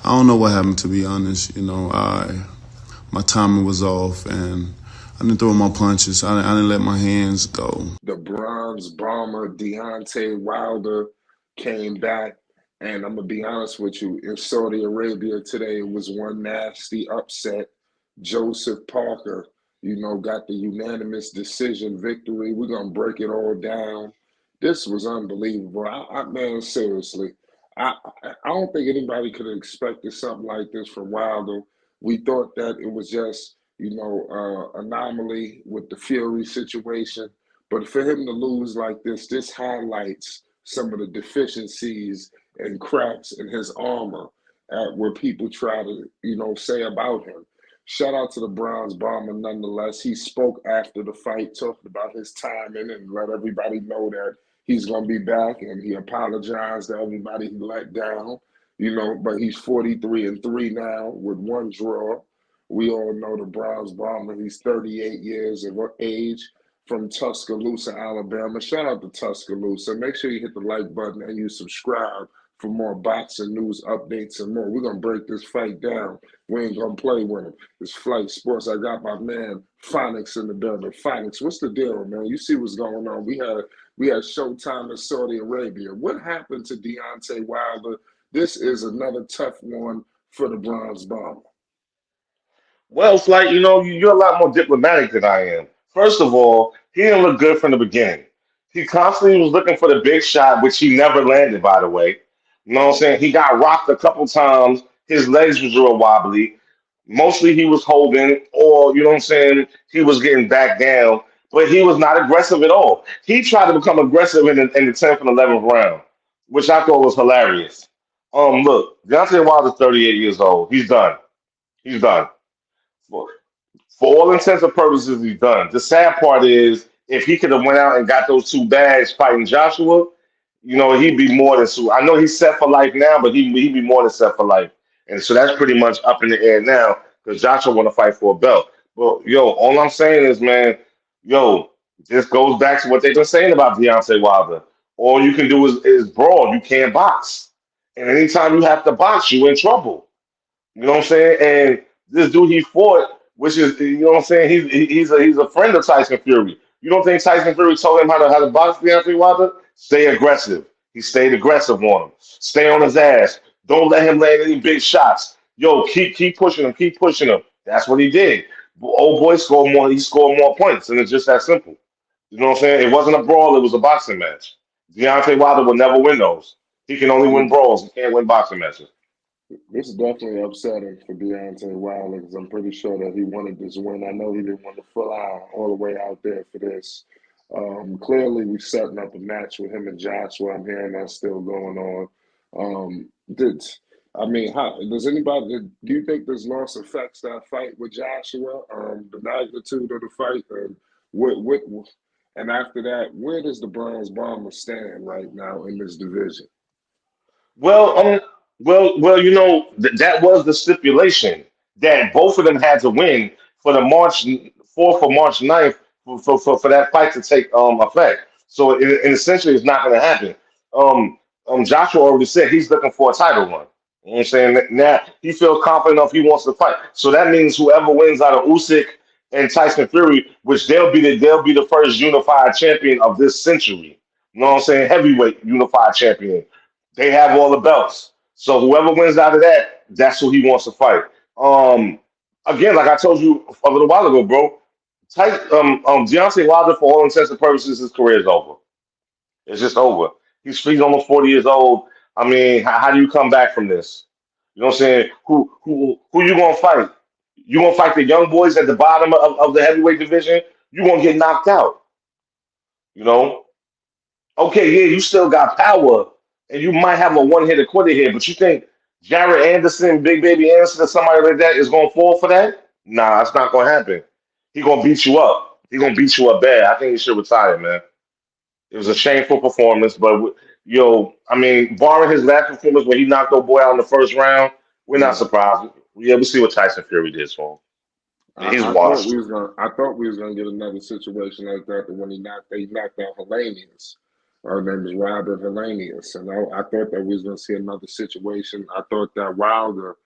I don't know what happened, to be honest. My timing was off, and I didn't throw my punches. I didn't let my hands go. The bronze bomber Deontay Wilder came back, and I'm gonna be honest with you. In Saudi Arabia today, it was one nasty upset. Joseph Parker, got the unanimous decision victory. We're gonna break it all down. This was unbelievable. Man, seriously, I don't think anybody could have expected something like this from Wilder. We thought that it was just anomaly with the Fury situation. But for him to lose like this highlights some of the deficiencies and cracks in his armor where people try to, say about him. Shout out to the Browns bomber nonetheless. He spoke after the fight, talking about his timing and let everybody know that he's going to be back. And he apologized to everybody he let down, but he's 43-3 now with one draw. We all know the Browns bomber. He's 38 years of age from Tuscaloosa, Alabama. Shout out to Tuscaloosa. Make sure you hit the like button and you subscribe for more boxing news updates and more. We're going to break this fight down. We ain't going to play with him. It's Flight Sports. I got my man Phonics in the building. Phonics, what's the deal, man? You see what's going on. We had Showtime in Saudi Arabia. What happened to Deontay Wilder? This is another tough one for the Bronze Bomber. Well, it's like, you're a lot more diplomatic than I am. First of all, he didn't look good from the beginning. He constantly was looking for the big shot, which he never landed, by the way. You know what I'm saying? He got rocked a couple times. His legs was real wobbly. Mostly he was holding, or, you know what I'm saying, he was getting back down, but he was not aggressive at all. He tried to become aggressive in the 10th and 11th round, which I thought was hilarious. Look, Deontay Wilder's 38 years old. He's done. He's done. For, for all intents and purposes, he's done. The sad part is, if he could have went out and got those two bags fighting Joshua, he'd be more than so. I know he's set for life now, but he'd be more than set for life. And so that's pretty much up in the air now because Joshua want to fight for a belt. But all I'm saying is, man, yo, this goes back to what they've been saying about Deontay Wilder. All you can do is brawl. You can't box, and anytime you have to box, you in trouble. You know what I'm saying? And this dude he fought, which is, what I'm saying, he's a friend of Tyson Fury. You don't think Tyson Fury told him how to box Deontay Wilder? Stay aggressive. He stayed aggressive on him. Stay on his ass. Don't let him land any big shots. Yo, keep pushing him. Keep pushing him. That's what he did. Old boy scored more. He scored more points, and it's just that simple. You know what I'm saying? It wasn't a brawl. It was a boxing match. Deontay Wilder will never win those. He can only win brawls. He can't win boxing matches. This is definitely upsetting for Deontay Wilder because I'm pretty sure that he wanted this win. I know he didn't want to fly all the way out there for this. Clearly, we're setting up a match with him and Joshua. I'm hearing that's still going on. How does anybody? Do you think this loss affects that fight with Joshua? The magnitude of the fight, and what, and after that, where does the Bronze Bomber stand right now in this division? Well, that was the stipulation that both of them had to win for the March 4th or March 9th for that fight to take effect. So and essentially, it's not going to happen. Joshua already said he's looking for a title run. You know what I'm saying? Now he feels confident enough he wants to fight. So that means whoever wins out of Usyk and Tyson Fury, which they'll be the first unified champion of this century. You know what I'm saying? Heavyweight unified champion. They have all the belts. So whoever wins out of that, that's who he wants to fight. Um, Again, like I told you a little while ago, bro, Deontay Wilder, for all intents and purposes, his career is over. It's just over. He's almost 40 years old. I mean, how do you come back from this? You know what I'm saying? Who you gonna fight? You gonna fight the young boys at the bottom of the heavyweight division? You gonna get knocked out. You know? Okay, yeah, you still got power, and you might have a one-hitter quitter here, but you think Jared Anderson, Big Baby Anderson, or somebody like that is gonna fall for that? Nah, it's not gonna happen. He gonna beat you up. He gonna beat you up bad. I think he should retire, man. It was a shameful performance, but I mean, barring his last performance where he knocked old boy out in the first round, we're not Yeah. surprised. Yeah, we'll see what Tyson Fury did for him. He's I thought washed. we was gonna get another situation like that when he knocked out Hellenius. Her name is Wilder Hellenius. And I thought that we was going to see another situation. I thought that Wilder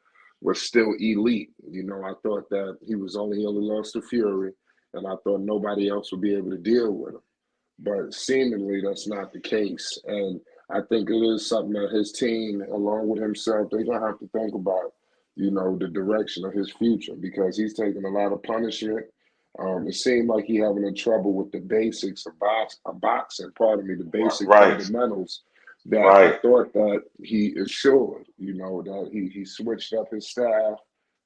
was still elite. I thought that he only lost to Fury, and I thought nobody else would be able to deal with him. But seemingly that's not the case. And I think it is something that his team, along with himself, they're gonna have to think about, the direction of his future because he's taking a lot of punishment. It seemed like he having a trouble with the basics of boxing, pardon me, the basic Right, fundamentals that I right. thought that he assured, that he switched up his staff.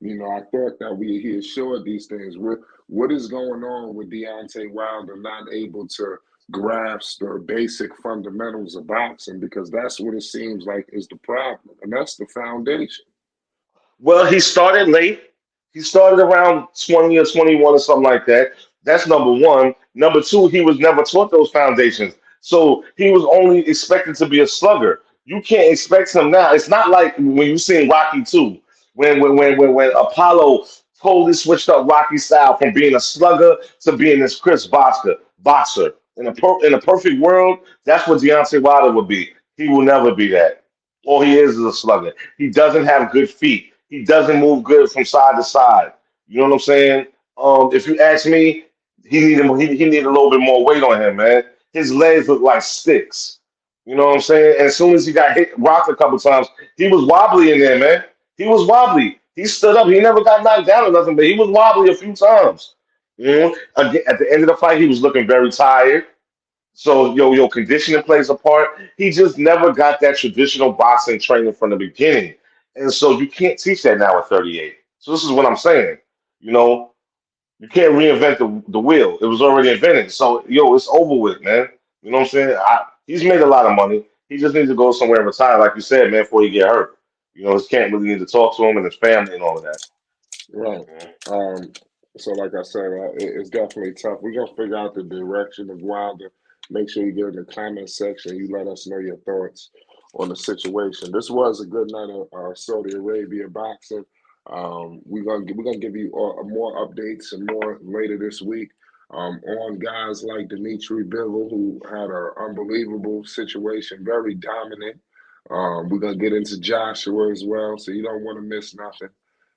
I thought that he assured these things. What is going on with Deontay Wilder not able to grasp the basic fundamentals of boxing because that's what it seems like is the problem, and that's the foundation. Well, he started late. He started around 20 or 21 or something like that. That's number one. Number two, he was never taught those foundations. So he was only expected to be a slugger. You can't expect him now. It's not like when you seen Rocky 2, when Apollo totally switched up Rocky's style from being a slugger to being this Chris boxer. In a perfect world, that's what Deontay Wilder would be. He will never be that. All he is a slugger. He doesn't have good feet. He doesn't move good from side to side. You know what I'm saying? If you ask me, he needed a little bit more weight on him, man. His legs look like sticks. You know what I'm saying? And as soon as he got hit, rocked a couple times, he was wobbly in there, man. He was wobbly. He stood up. He never got knocked down or nothing, but he was wobbly a few times. You know, again, at the end of the fight, he was looking very tired. So your conditioning plays a part. He just never got that traditional boxing training from the beginning, and so you can't teach that now at 38. So this is what I'm saying. You know, you can't reinvent the wheel. It was already invented. So it's over with, man. You know what I'm saying? He's made a lot of money. He just needs to go somewhere and retire, like you said, man, before he get hurt. His camp really need to talk to him and his family and all of that. Right. Um, so, like I said, it's definitely tough. We're gonna figure out the direction of Wilder. Make sure you get in the comment section. You let us know your thoughts on the situation. This was a good night of Saudi Arabia boxing. We're gonna give you more updates and more later this week on guys like Dimitri Bivol, who had an unbelievable situation, very dominant. We're gonna get into Joshua as well, so you don't want to miss nothing.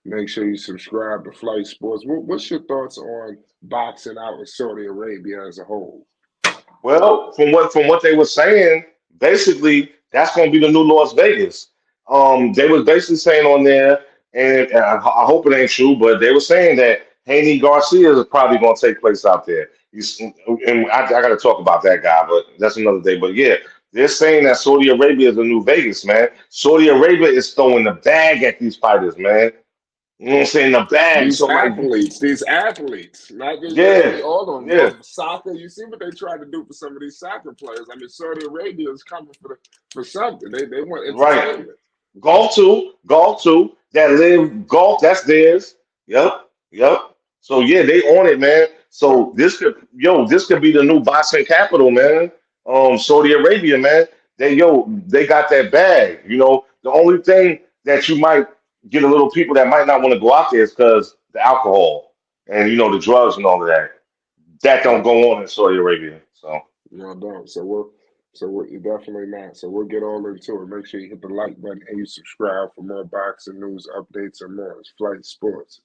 Make sure you subscribe to Flight Sports. What's your thoughts on boxing out in Saudi Arabia as a whole? Well, from what they were saying, basically that's going to be the new Las Vegas. They was basically saying on there, and I hope it ain't true, but they were saying that Haney Garcia is probably going to take place out there. And I got to talk about that guy, but that's another day. But yeah, they're saying that Saudi Arabia is the new Vegas, man. Saudi Arabia is throwing the bag at these fighters, man. You know what I'm saying? The bag. These So like, athletes, these athletes, not just yeah, all of them, yeah. but soccer. You see what they try to do for some of these soccer players. I mean, Saudi Arabia is coming for something. They want Right. entertainment. Golf too. That live golf, that's theirs. Yep, yep. So yeah, they own it, man. Right. So this could be the new boxing capital, man. Saudi Arabia, man. They got that bag. The only thing that you might get a little people that might not want to go out there is because the alcohol and the drugs and all of that. That don't Right. go on in Saudi Arabia. So No, don't. So we're you definitely not. So we'll get all into it. Make sure you hit the like button and you subscribe for more boxing news updates and more. It's Flight Sports.